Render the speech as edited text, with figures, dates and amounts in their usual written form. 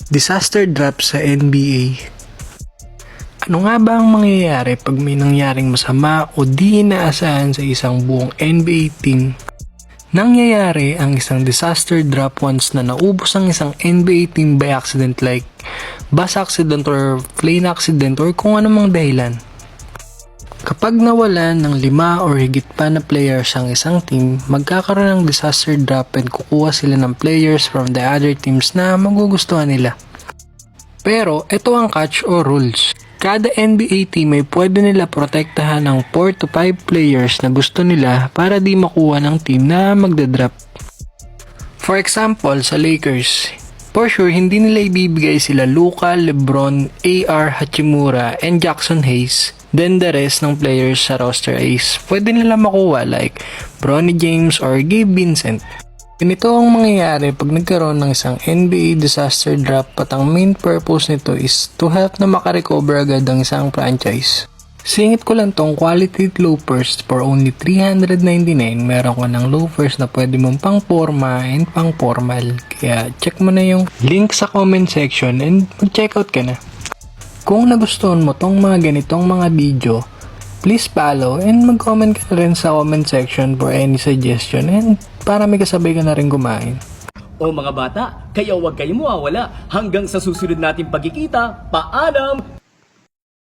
Disaster drop sa NBA. Ano nga ba ang mangyayari pag may nangyaring masama o di inaasahan sa isang buong NBA team? Nangyayari ang isang disaster drop once na naubos ang isang NBA team by accident like bus accident or plane accident or kung anumang dahilan. Kapag nawalan ng 5 or higit pa na players ang isang team, magkakaroon ng disaster drop and kukuha sila ng players from the other teams na magugustuhan nila. Pero ito ang catch or rules. Kada NBA team ay pwede nila protektahan ng 4 to 5 players na gusto nila para di makuha ng team na magdadrop. For example, sa Lakers, for sure hindi nila ibibigay sila Luka, LeBron, AR, Hachimura, and Jackson Hayes. Then the rest ng players sa roster is pwede nila makuha like Bronny James or Gabe Vincent. Ganito ang mangyayari pag nagkaroon ng isang NBA disaster drop at ang main purpose nito is to help na makarecover agad ang isang franchise. Singit ko lang tong quality loafers for only $399. Meron ka ng loafers na pwede mong pang forma and pang formal. Kaya check mo na yung link sa comment section and mag-check out ka na. Kung nagustuhan mo tong mga ganitong mga video, please follow and mag-comment ka rin sa comment section for any suggestion and para may kasabay ka na rin kumain. O mga bata, kaya huwag kayong mawawala hanggang sa susunod nating pagkikita. Paalam!